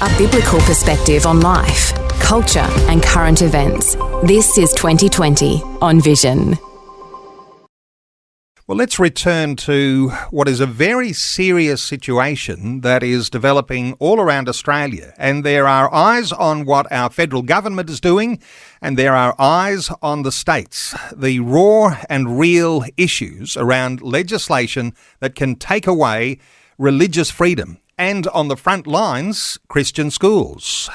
A biblical perspective on life, culture and current events. This is 2020 on Vision. Well, let's return to what is a very serious situation that is developing all around Australia. And there are eyes on what our federal government is doing, and there are eyes on the states. The raw and real issues around legislation that can take away religious freedom. And on the front lines, Christian schools.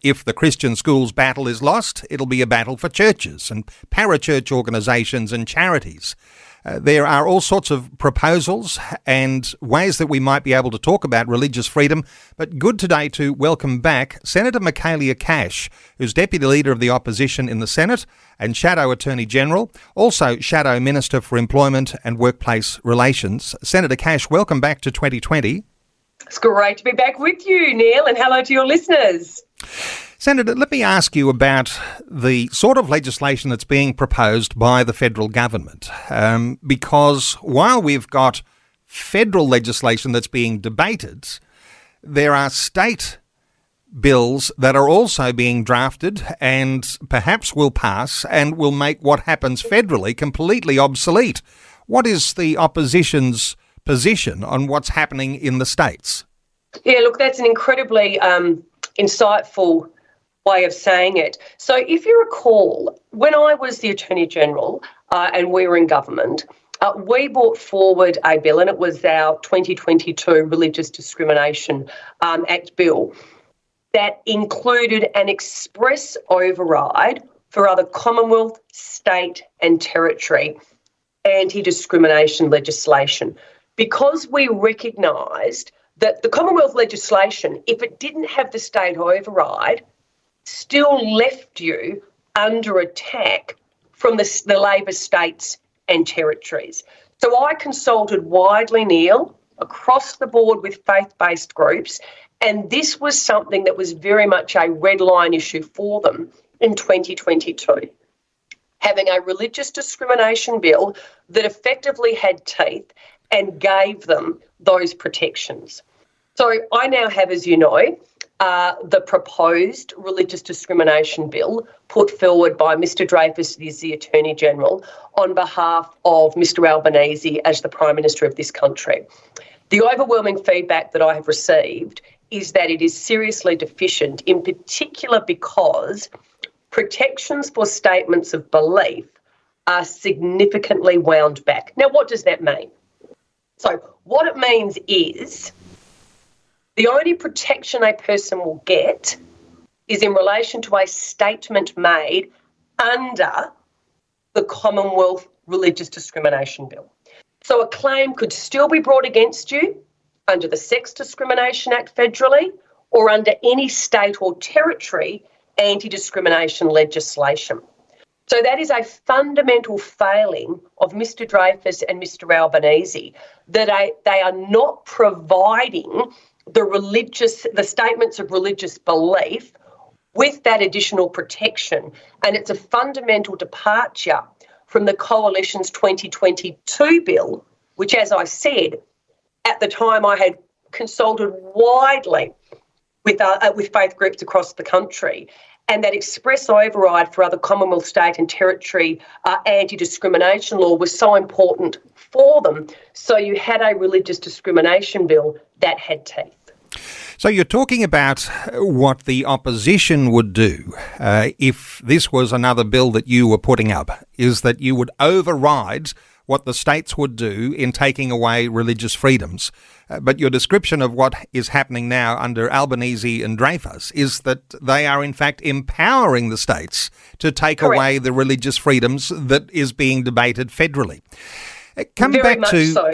If the Christian schools battle is lost, it'll be a battle for churches and parachurch organisations and charities. There are all sorts of proposals and ways that we might be able to talk about religious freedom, but good today to welcome back Senator Michaelia Cash, who's Deputy Leader of the Opposition in the Senate and Shadow Attorney General, also Shadow Minister for Employment and Workplace Relations. Senator Cash, welcome back to 2020. It's great to be back with you, Neil, and hello to your listeners. Senator, let me ask you about the sort of legislation that's being proposed by the federal government, because while we've got federal legislation that's being debated, there are state bills that are also being drafted and perhaps will pass and will make what happens federally completely obsolete. What is the opposition's position on what's happening in the states? Yeah, look, that's an incredibly insightful way of saying it. So if you recall, when I was the Attorney General and we were in government, we brought forward a bill, and it was our 2022 Religious Discrimination Act bill, that included an express override for other Commonwealth, state and territory anti-discrimination legislation, because we recognised that the Commonwealth legislation, if it didn't have the state override, still left you under attack from the Labor states and territories. So I consulted widely, Neil, across the board with faith-based groups, and this was something that was very much a red line issue for them in 2022. Having a religious discrimination bill that effectively had teeth and gave them those protections. So I now have, as you know, the proposed religious discrimination bill put forward by Mr Dreyfus, who is the Attorney General, on behalf of Mr Albanese as the Prime Minister of this country. The overwhelming feedback that I have received is that it is seriously deficient, in particular because protections for statements of belief are significantly wound back. Now, what does that mean? So what it means is the only protection a person will get is in relation to a statement made under the Commonwealth Religious Discrimination Bill. So a claim could still be brought against you under the Sex Discrimination Act federally or under any state or territory anti-discrimination legislation. So that is a fundamental failing of Mr Dreyfus and Mr Albanese, that they are not providing the statements of religious belief with that additional protection. And it's a fundamental departure from the Coalition's 2022 bill, which, as I said, at the time I had consulted widely with faith groups across the country. And that express override for other Commonwealth, state and territory anti-discrimination law was so important for them. So you had a religious discrimination bill that had teeth. So you're talking about what the opposition would do if this was another bill that you were putting up, is that you would override what the states would do in taking away religious freedoms. But your description of what is happening now under Albanese and Dreyfus is that they are in fact empowering the states to take Correct. away the religious freedoms that is being debated federally. Come Very back much to so.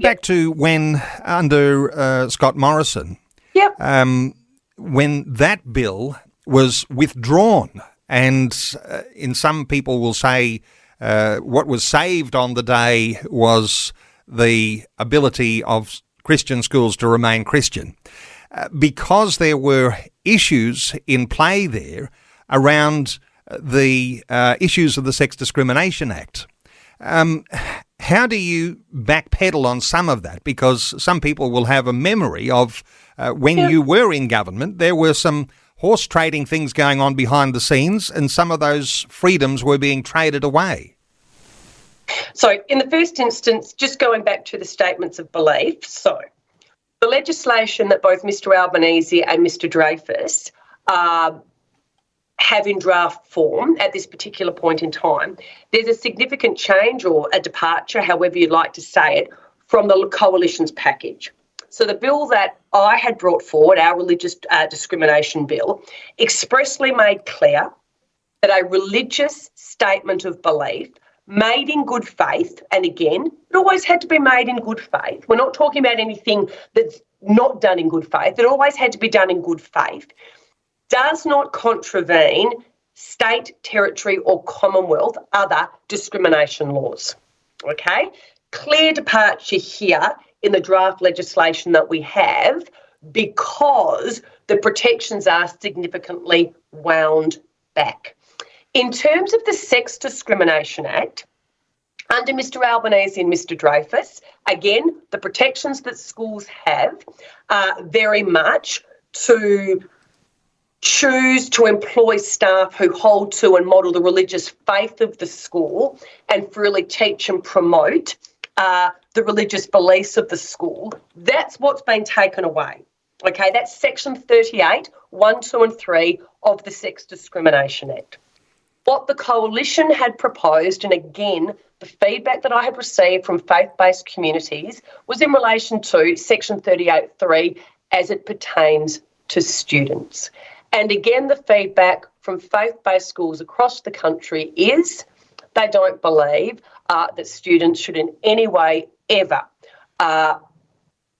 back to when under Scott Morrison, Yep. when that bill was withdrawn, and in some people will say what was saved on the day was the ability of Christian schools to remain Christian, because there were issues in play there around the issues of the Sex Discrimination Act. How do you backpedal on some of that? Because some people will have a memory of when you were in government, there were some horse trading things going on behind the scenes, and some of those freedoms were being traded away. So in the first instance, just going back to the statements of belief, so the legislation that both Mr Albanese and Mr Dreyfus have in draft form at this particular point in time, there's a significant change or a departure, however you'd like to say it, from the coalition's package. So the bill that I had brought forward, our religious discrimination bill, expressly made clear that a religious statement of belief made in good faith, and again, it always had to be made in good faith. We're not talking about anything that's not done in good faith. It always had to be done in good faith. Does not contravene state, territory or Commonwealth other discrimination laws. Okay? Clear departure here in the draft legislation that we have because the protections are significantly wound back. In terms of the Sex Discrimination Act, under Mr Albanese and Mr Dreyfus, again, the protections that schools have are very much to choose to employ staff who hold to and model the religious faith of the school and freely teach and promote the religious beliefs of the school. That's what's been taken away. Okay, that's section 38, 1, 2 and 3 of the Sex Discrimination Act. What the coalition had proposed, and again, the feedback that I had received from faith-based communities was in relation to section 38.3 as it pertains to students. And again, the feedback from faith-based schools across the country is they don't believe that students should in any way ever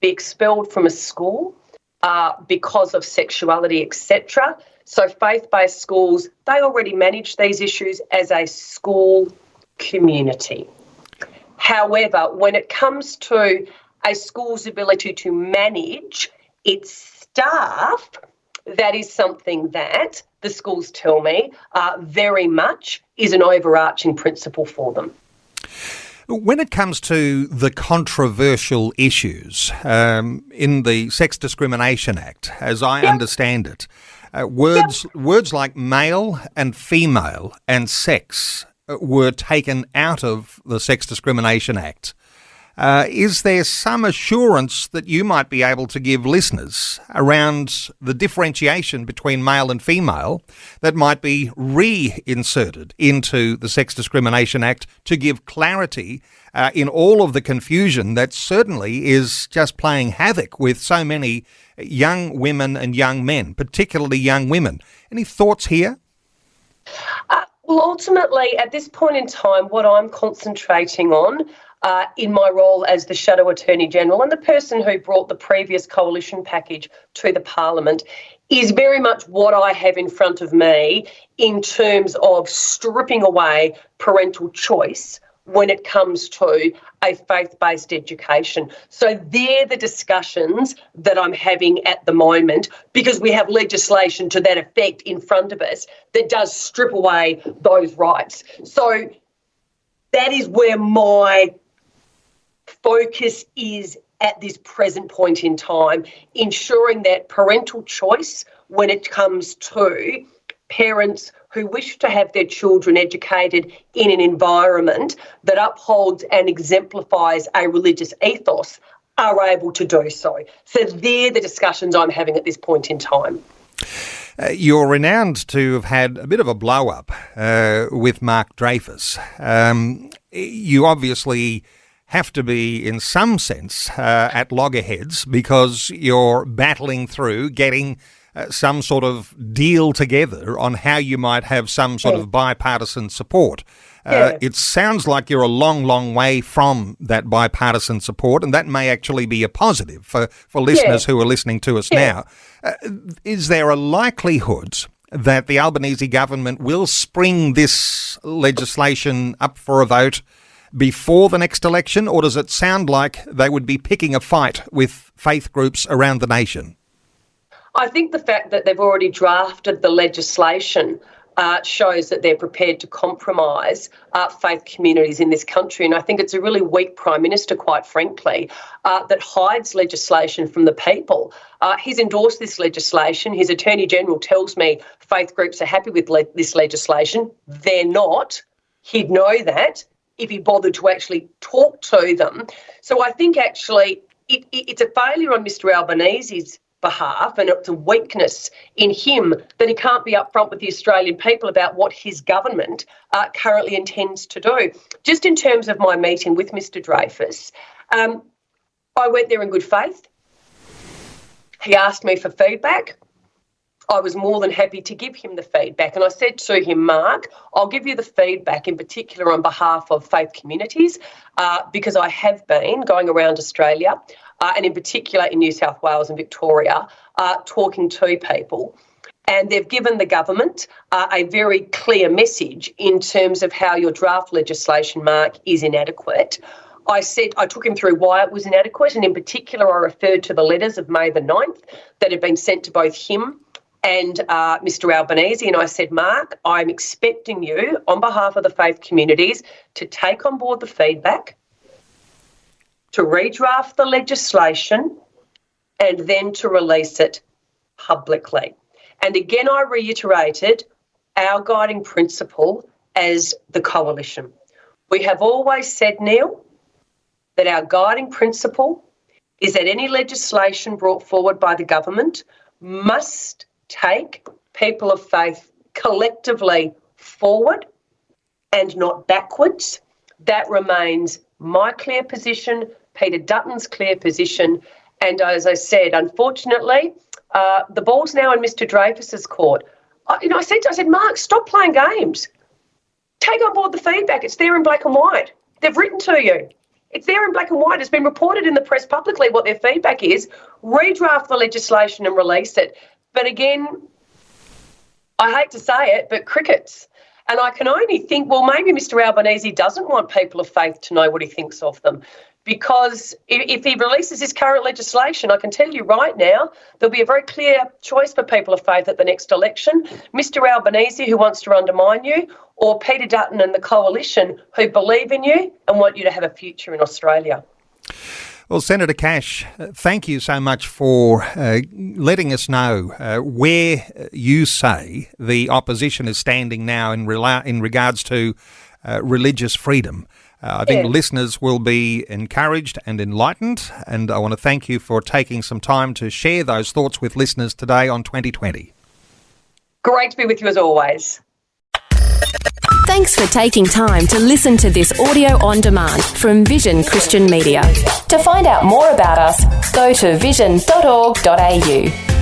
be expelled from a school because of sexuality, etc. So faith-based schools, they already manage these issues as a school community. However, when it comes to a school's ability to manage its staff, that is something that the schools tell me very much is an overarching principle for them. When it comes to the controversial issues in the Sex Discrimination Act, as I understand it, words like male and female and sex were taken out of the Sex Discrimination Act. Is there some assurance that you might be able to give listeners around the differentiation between male and female that might be reinserted into the Sex Discrimination Act to give clarity in all of the confusion that certainly is just playing havoc with so many young women and young men, particularly young women? Any thoughts here? Well, ultimately, at this point in time, what I'm concentrating on in my role as the Shadow Attorney General and the person who brought the previous coalition package to the Parliament is very much what I have in front of me in terms of stripping away parental choice when it comes to a faith-based education. So they're the discussions that I'm having at the moment because we have legislation to that effect in front of us that does strip away those rights. So that is where my focus is at this present point in time, ensuring that parental choice when it comes to parents who wish to have their children educated in an environment that upholds and exemplifies a religious ethos are able to do so. So they're the discussions I'm having at this point in time. You're renowned to have had a bit of a blow-up with Mark Dreyfus. You obviously have to be, in some sense, at loggerheads because you're battling through getting some sort of deal together on how you might have some sort of bipartisan support. It sounds like you're a long, long way from that bipartisan support, and that may actually be a positive for listeners who are listening to us now. Is there a likelihood that the Albanese government will spring this legislation up for a vote before the next election, or does it sound like they would be picking a fight with faith groups around the nation? I think the fact that they've already drafted the legislation shows that they're prepared to compromise faith communities in this country. And I think it's a really weak Prime Minister, quite frankly, that hides legislation from the people. He's endorsed this legislation. His Attorney-General tells me faith groups are happy with this legislation. They're not. He'd know that if he bothered to actually talk to them. So I think actually it's a failure on Mr Albanese's behalf, and it's a weakness in him that he can't be upfront with the Australian people about what his government currently intends to do. Just in terms of my meeting with Mr Dreyfus, I went there in good faith. He asked me for feedback. I was more than happy to give him the feedback. And I said to him, Mark, I'll give you the feedback in particular on behalf of faith communities because I have been going around Australia and in particular in New South Wales and Victoria talking to people. And they've given the government a very clear message in terms of how your draft legislation, Mark, is inadequate. I took him through why it was inadequate, and in particular I referred to the letters of May the 9th that had been sent to both him and Mr Albanese, and I said, Mark, I'm expecting you, on behalf of the faith communities, to take on board the feedback, to redraft the legislation, and then to release it publicly. And again, I reiterated our guiding principle as the coalition. We have always said, Neil, that our guiding principle is that any legislation brought forward by the government must take people of faith collectively forward and not backwards. That remains my clear position, Peter Dutton's clear position. And as I said, unfortunately, the ball's now in Mr Dreyfus's court. I said, Mark, stop playing games. Take on board the feedback. It's there in black and white. They've written to you. It's there in black and white. It's been reported in the press publicly what their feedback is. Redraft the legislation and release it. But again, I hate to say it, but crickets. And I can only think, well, maybe Mr Albanese doesn't want people of faith to know what he thinks of them. Because if he releases his current legislation, I can tell you right now, there'll be a very clear choice for people of faith at the next election. Mr Albanese, who wants to undermine you, or Peter Dutton and the coalition who believe in you and want you to have a future in Australia. Well, Senator Cash, thank you so much for letting us know where you say the opposition is standing now in regards to religious freedom. I think listeners will be encouraged and enlightened, and I want to thank you for taking some time to share those thoughts with listeners today on 2020. Great to be with you as always. Thanks for taking time to listen to this audio on demand from Vision Christian Media. To find out more about us, go to vision.org.au.